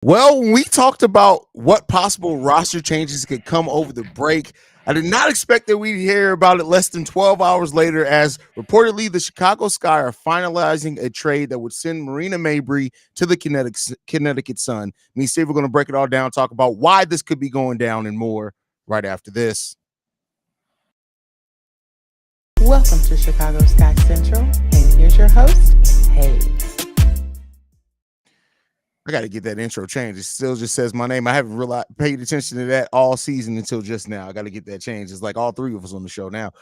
Well, when we talked about what possible roster changes could come over the break, I did not expect that we'd hear about it less than 12 hours later, as reportedly the Chicago Sky are finalizing a trade that would send Marina Mabrey to the Connecticut Sun. Me and Steve are going to break it all down, talk about why this could be going down and more right after this. Welcome to Chicago Sky Central, and here's your host, Haize. I got to get that intro changed. It still just says my name. I haven't really paid attention to that all season until just now. I got to get that changed. It's like all three of us on the show now.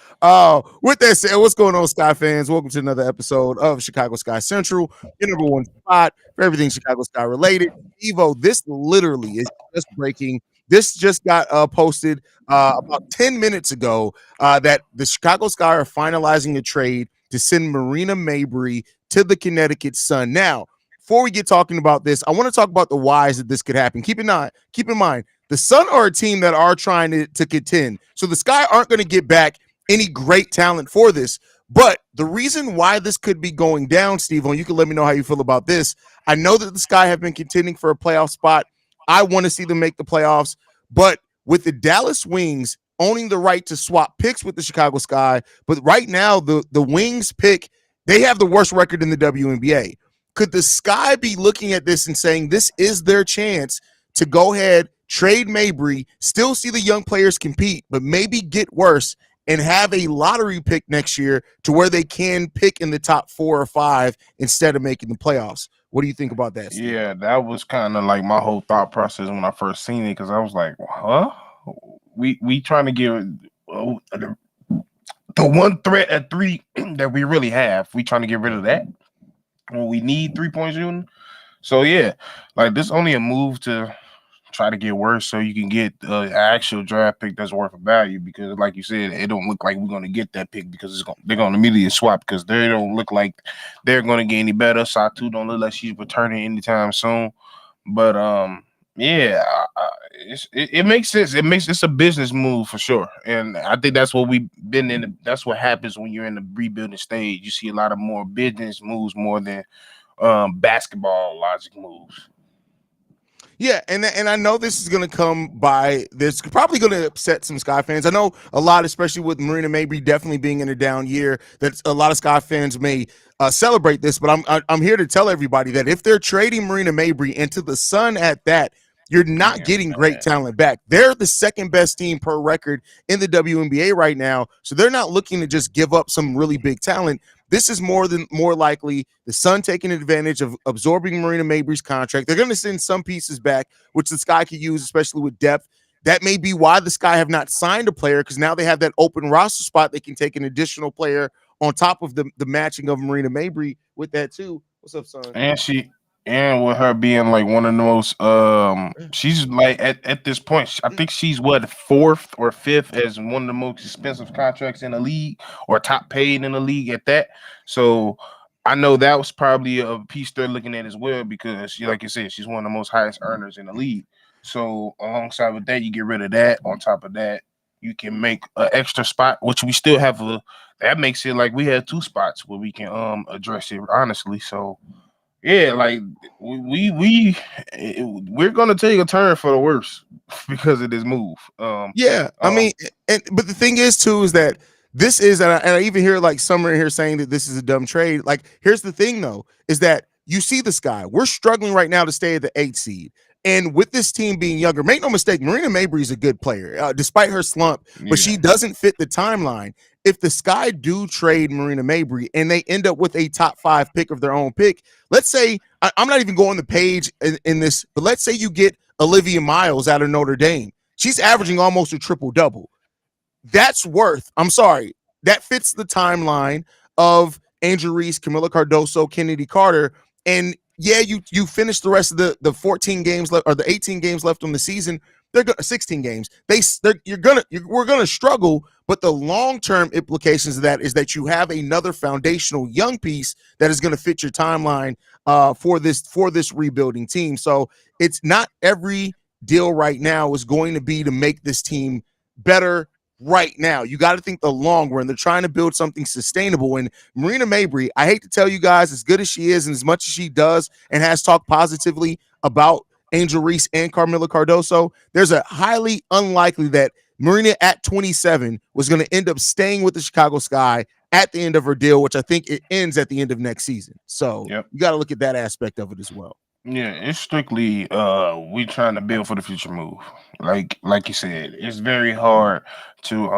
With that said, what's going on, Sky fans? Welcome to another episode of Chicago Sky Central, your number one spot for everything Chicago Sky related. Evo, this literally is just breaking. This just got posted about 10 minutes ago that the Chicago Sky are finalizing a trade to send Marina Mabrey to the Connecticut Sun. Now, before we get talking about this, I want to talk about the whys that this could happen. Keep in mind, the Sun are a team that are trying to contend. So the Sky aren't going to get back any great talent for this. But the reason why this could be going down, Steve, and you can let me know how you feel about this. I know that the Sky have been contending for a playoff spot. I want to see them make the playoffs. But with the Dallas Wings owning the right to swap picks with the Chicago Sky, but right now the Wings pick, they have the worst record in the WNBA. Could the Sky be looking at this and saying this is their chance to go ahead, trade Mabrey, still see the young players compete, but maybe get worse and have a lottery pick next year to where they can pick in the top 4 or 5 instead of making the playoffs? What do you think about that, Steve? Yeah, that was kind of like my whole thought process when I first seen it, because I was like, huh? We trying to get the one threat at 3 that we really have. We trying to get rid of that when we need 3-point shooting. So yeah, like this only a move to try to get worse so you can get an actual draft pick that's worth a value, because like you said, it don't look like we're going to get that pick because they're going to immediately swap, because they don't look like they're going to get any better. Satu don't look like she's returning anytime soon. But yeah, it makes sense. It's a business move for sure, and I think that's what we've been in. That's what happens when you're in the rebuilding stage. You see a lot of more business moves more than basketball logic moves. Yeah, and I know this is going to come by. This probably going to upset some Sky fans. I know a lot, especially with Marina Mabrey definitely being in a down year, that a lot of Sky fans may celebrate this. But I'm here to tell everybody that if they're trading Marina Mabrey into the Sun at that, you're not getting great talent back. They're the second best team per record in the WNBA right now, so they're not looking to just give up some really big talent. This is more likely the Sun taking advantage of absorbing Marina Mabrey's contract. They're going to send some pieces back, which the Sky could use, especially with depth. That may be why the Sky have not signed a player, because now they have that open roster spot. They can take an additional player on top of the matching of Marina Mabrey with that too. What's up, son? And with her being like one of the most, she's like at this point, I think she's what, 4th or 5th as one of the most expensive contracts in the league, or top paid in the league at that. So I know that was probably a piece they're looking at as well, because she, like you said, she's one of the most highest earners in the league. So alongside with that, you get rid of that. On top of that, you can make an extra spot, which we still have that makes it like we have 2 spots where we can address it honestly. So yeah, like we're gonna take a turn for the worse because of this move. I mean, but the thing is too is that this is, and I even hear like Summer here saying that this is a dumb trade. Like, here's the thing though, is that you see the Sky, we're struggling right now to stay at the 8th seed. And with this team being younger, make no mistake, Marina Mabrey is a good player, despite her slump, but she doesn't fit the timeline. If the Sky do trade Marina Mabrey and they end up with a top 5 pick of their own pick, let's say, I'm not even going the page in this, but let's say you get Olivia Miles out of Notre Dame. She's averaging almost a triple-double. That fits the timeline of Angel Reese, Camila Cardoso, Kennedy Carter, and yeah, you finish the rest of the 14 games left, or the 18 games left on the season. They're 16 games. We're gonna struggle, but the long-term implications of that is that you have another foundational young piece that is going to fit your timeline for this rebuilding team. So it's not every deal right now is going to be to make this team better right now. You got to think the long run. They're trying to build something sustainable. And Marina Mabrey, I hate to tell you guys, as good as she is and as much as she does and has talked positively about Angel Reese and Carmelo Cardoso, there's a highly unlikely that Marina at 27 was going to end up staying with the Chicago Sky at the end of her deal, which I think it ends at the end of next season. So Yep. you got to look at that aspect of it as well. Yeah, it's strictly we trying to build for the future move. Like you said, it's very hard to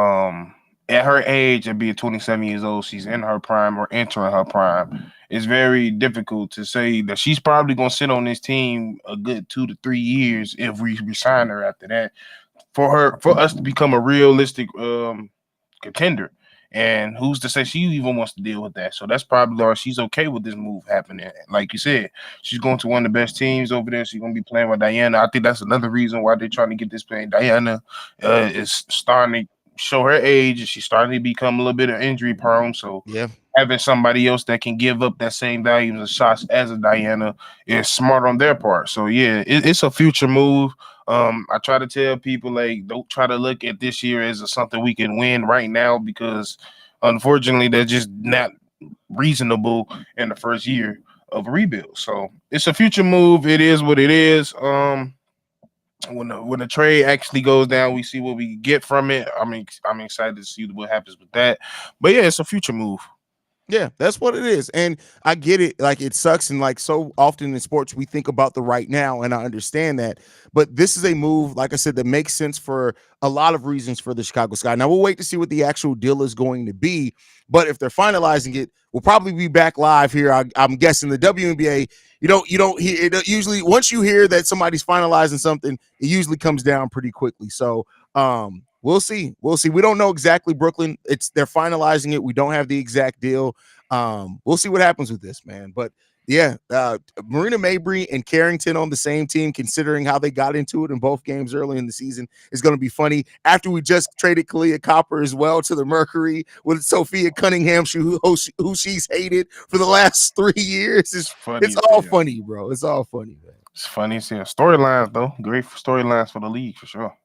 at her age at being 27 years old, she's in her prime or entering her prime. It's very difficult to say that she's probably gonna sit on this team a good 2 to 3 years if we resign her after that. For us to become a realistic contender. And who's to say she even wants to deal with that? So that's probably why she's okay with this move happening. Like you said, she's going to one of the best teams over there. She's going to be playing with Diana. I think that's another reason why they're trying to get this playing. Diana is starting to show her age. She's starting to become a little bit of injury prone. So Yeah. having somebody else that can give up that same volumes of shots as a Diana is smart on their part. So yeah, it's a future move. I try to tell people like don't try to look at this year as something we can win right now because unfortunately that's just not reasonable in the first year of a rebuild. So it's a future move. It is what it is. When the trade actually goes down, we see what we get from it. I'm excited to see what happens with that. But yeah, it's a future move. Yeah, that's what it is. And I get it. Like it sucks. And like so often in sports, we think about the right now. And I understand that. But this is a move, like I said, that makes sense for a lot of reasons for the Chicago Sky. Now we'll wait to see what the actual deal is going to be. But if they're finalizing it, we'll probably be back live here. I'm guessing the WNBA, you don't hear it usually. Once you hear that somebody's finalizing something, it usually comes down pretty quickly. So we'll see. We don't know exactly, Brooklyn. They're finalizing it. We don't have the exact deal. We'll see what happens with this, man. But yeah, Marina Mabrey and Carrington on the same team, considering how they got into it in both games early in the season, is going to be funny. After we just traded Kalia Copper as well to the Mercury with Sophia Cunningham, who she's hated for the last 3 years. It's all funny, bro. It's all funny, man. It's funny. Yeah, storylines though, great storylines for the league for sure.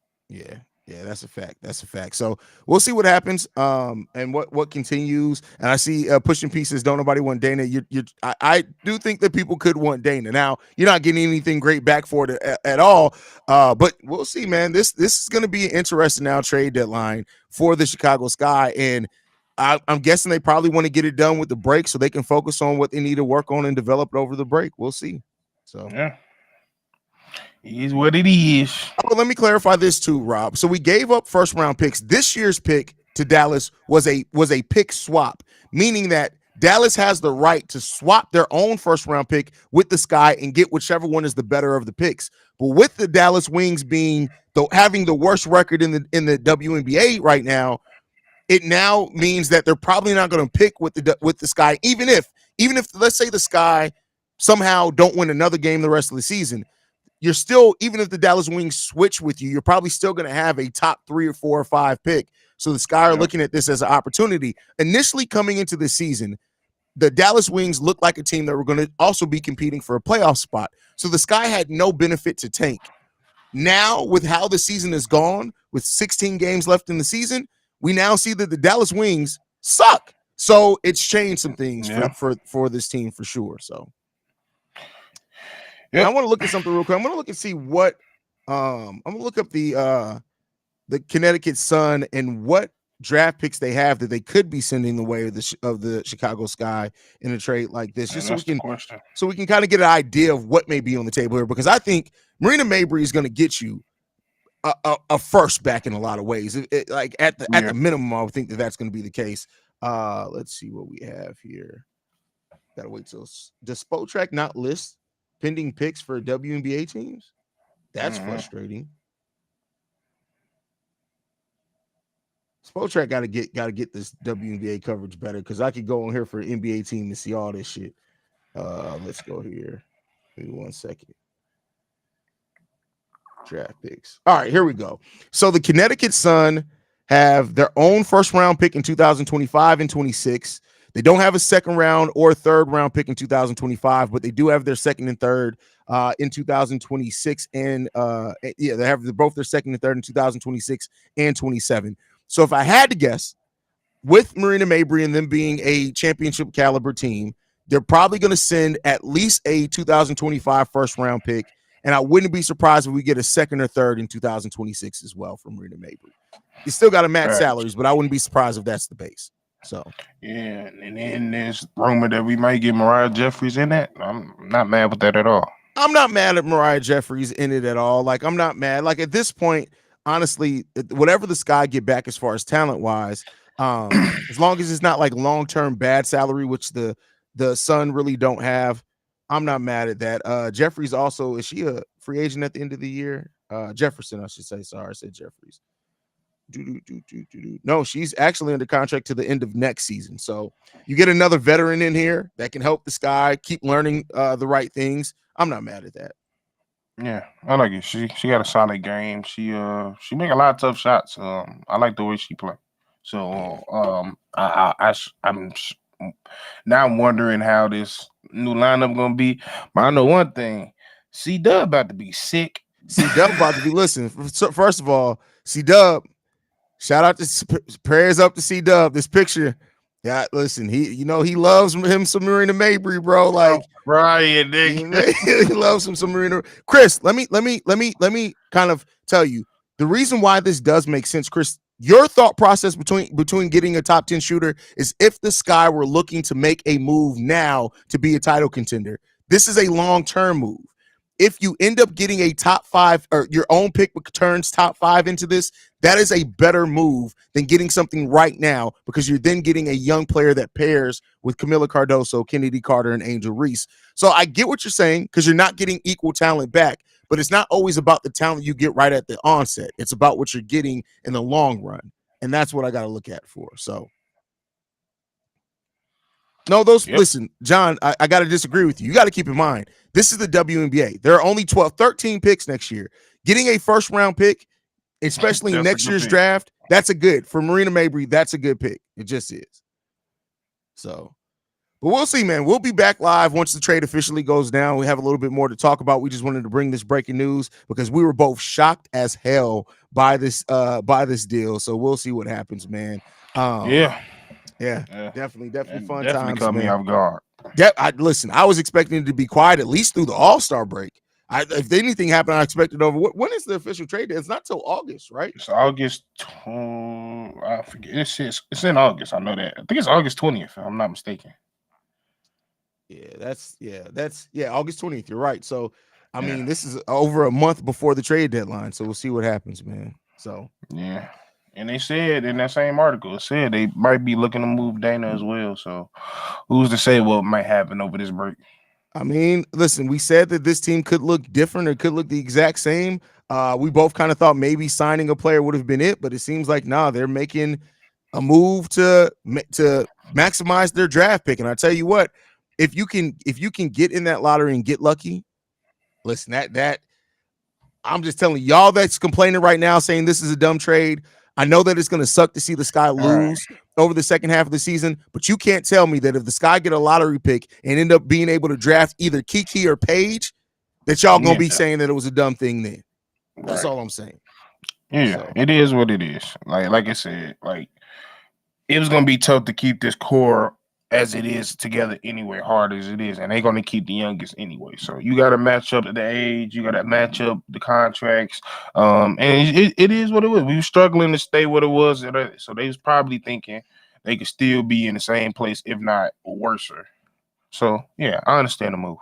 Yeah, that's a fact. So we'll see what happens, and what continues. And I see pushing pieces. Don't nobody want Dana. I do think that people could want Dana. Now you're not getting anything great back for it at all, but we'll see, man. This is going to be an interesting now trade deadline for the Chicago Sky, and I'm guessing they probably want to get it done with the break so they can focus on what they need to work on and develop it over the break. We'll see. So yeah. It is what it is. Oh, let me clarify this too, Rob. So we gave up first round picks. This year's pick to Dallas was a pick swap, meaning that Dallas has the right to swap their own first round pick with the Sky and get whichever one is the better of the picks. But with the Dallas Wings having the worst record in the WNBA right now, it now means that they're probably not going to pick with the Sky, even if let's say the Sky somehow don't win another game the rest of the season. You're still, even if the Dallas Wings switch with you, you're probably still going to have a top 3 or 4 or 5 pick. So the Sky are looking at this as an opportunity. Initially coming into the season, the Dallas Wings looked like a team that were going to also be competing for a playoff spot. So the Sky had no benefit to tank. Now, with how the season is gone, with 16 games left in the season, we now see that the Dallas Wings suck. So it's changed some things for this team for sure. So. Yep. I want to look at something real quick. I'm going to look and see what I'm going to look up the Connecticut Sun and what draft picks they have that they could be sending the way of the Chicago Sky in a trade like this, just so we can kind of get an idea of what may be on the table here. Because I think Marina Mabrey is going to get you a first back in a lot of ways. At the minimum, I would think that's going to be the case. Let's see what we have here. Got to wait till does Spotrac not list pending picks for WNBA teams? That's frustrating. Spotrac got to get this WNBA coverage better, because I could go on here for an NBA team to see all this shit. Let's go here. Give me 1 second. Draft picks. All right, here we go. So the Connecticut Sun have their own first round pick in 2025 and 26. They don't have a second round or third round pick in 2025, but they do have their second and third in 2026. And they have both their second and third in 2026 and 27. So if I had to guess, with Marina Mabrey and them being a championship caliber team, they're probably going to send at least a 2025 first round pick And I wouldn't be surprised if we get a second or third in 2026 as well from Marina Mabrey. You still got to match salaries, but I wouldn't be surprised if that's the base. So yeah, and then there's rumor that we might get Mariah Jeffries in that. I'm not mad with that at all. I'm not mad at Mariah Jeffries in it at all. Like, I'm not mad. Like, at this point, honestly, whatever the Sky get back as far as talent wise, as long as it's not like long-term bad salary, which the Sun really don't have, I'm not mad at that. Jeffries also, is she a free agent at the end of the year? Jefferson, I should say. Sorry, I said Jeffries. No, she's actually under contract to the end of next season. So you get another veteran in here that can help the Sky keep learning the right things. I'm not mad at that. Yeah, I like it. She got a solid game. She make a lot of tough shots. I like the way she play. So I'm now I'm wondering how this new lineup gonna be. But I know one thing: C Dub about to be sick. C Dub about to be. Listen, first of all, C Dub. Shout out to prayers up to C Dub. This picture, yeah. Listen, he loves him some Marina Mabrey, bro. Like Brian, he loves some Marina. Chris, let me kind of tell you the reason why this does make sense, Chris. Your thought process between getting a top 10 shooter is if the Sky were looking to make a move now to be a title contender. This is a long-term move. If you end up getting a top 5 or your own pick turns top 5 into this, that is a better move than getting something right now because you're then getting a young player that pairs with Camila Cardoso, Kennedy Carter, and Angel Reese. So I get what you're saying because you're not getting equal talent back, but it's not always about the talent you get right at the onset. It's about what you're getting in the long run, and that's what I got to look at for. So. No, listen, John, I got to disagree with you. You got to keep in mind, this is the WNBA. There are only 13 picks next year. Getting a first round pick, especially in next year's draft, that's a good. For Marina Mabrey, that's a good pick. It just is. So, but we'll see, man. We'll be back live once the trade officially goes down. We have a little bit more to talk about. We just wanted to bring this breaking news because we were both shocked as hell by this deal. So we'll see what happens, man. Yeah, definitely fun definitely times. Caught me off guard. Yeah, listen, I was expecting it to be quiet at least through the All-Star break. If anything happened, I expected over. When is the official trade day? It's not till August, right? It's August. I forget. It's in August. I know that. I think it's August 20th. If I'm not mistaken. That's August 20th. You're right. So, I mean, this is over a month before the trade deadline. So we'll see what happens, man. So yeah. And they said in that same article, it said they might be looking to move Dana as well. So who's to say what might happen over this break? I mean, listen, we said that this team could look different or could look the exact same. We both kind of thought maybe signing a player would have been it, but it seems like they're making a move to maximize their draft pick. And I tell you what, if you can get in that lottery and get lucky, listen, that I'm just telling y'all that's complaining right now saying this is a dumb trade. I know that it's going to suck to see the Sky lose over the second half of the season, but you can't tell me that if the Sky get a lottery pick and end up being able to draft either Kiki or Paige, that y'all going to be saying that it was a dumb thing then. That's all I'm saying. Yeah, it is what it is. Like I said, like it was going to be tough to keep this core as it is together anyway, hard as it is, and they're going to keep the youngest anyway. So you got to match up to the age, you got to match up the contracts, and it is what it was. We were struggling to stay what it was, so they was probably thinking they could still be in the same place, if not worse. So yeah, I understand the move.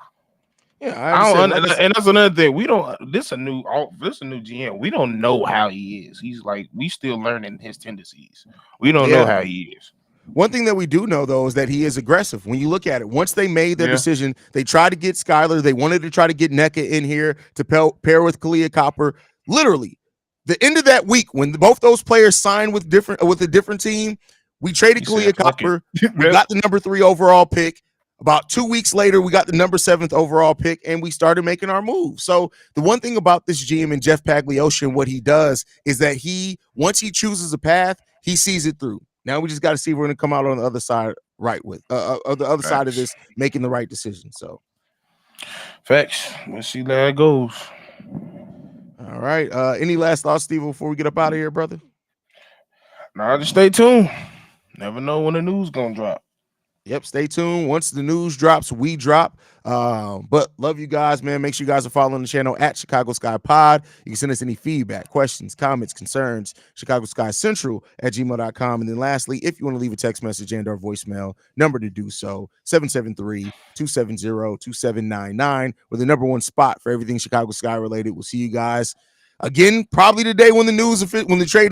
Yeah, I understand. And that's another thing. We don't. This a new GM. We don't know how he is. He's like we still learning his tendencies. We don't know how he is. One thing that we do know, though, is that he is aggressive. When you look at it, once they made their decision, they tried to get Skylar. They wanted to try to get NECA in here to pair with Kalia Copper. Literally, the end of that week, when both those players signed with a different team, we traded Kalia Copper. We got the number 3 overall pick. About 2 weeks later, we got the number 7th overall pick, and we started making our move. So the one thing about this GM and Jeff Pagliocci and what he does is that once he chooses a path, he sees it through. Now we just got to see if we're going to come out on the other side side of this, making the right decision. So, facts. Let's see how it goes. All right. Any last thoughts, Steve, before we get up out of here, brother? Nah, just stay tuned. Never know when the news gonna drop. Yep, stay tuned. Once the news drops, we drop. But love you guys, man. Make sure you guys are following the channel at Chicago Sky Pod. You can send us any feedback, questions, comments, concerns, Chicago Sky Central at gmail.com. And then lastly, if you want to leave a text message and or voicemail, number to do so, 773-270-2799. We're the number one spot for everything Chicago Sky related. We'll see you guys again, probably today when the trade is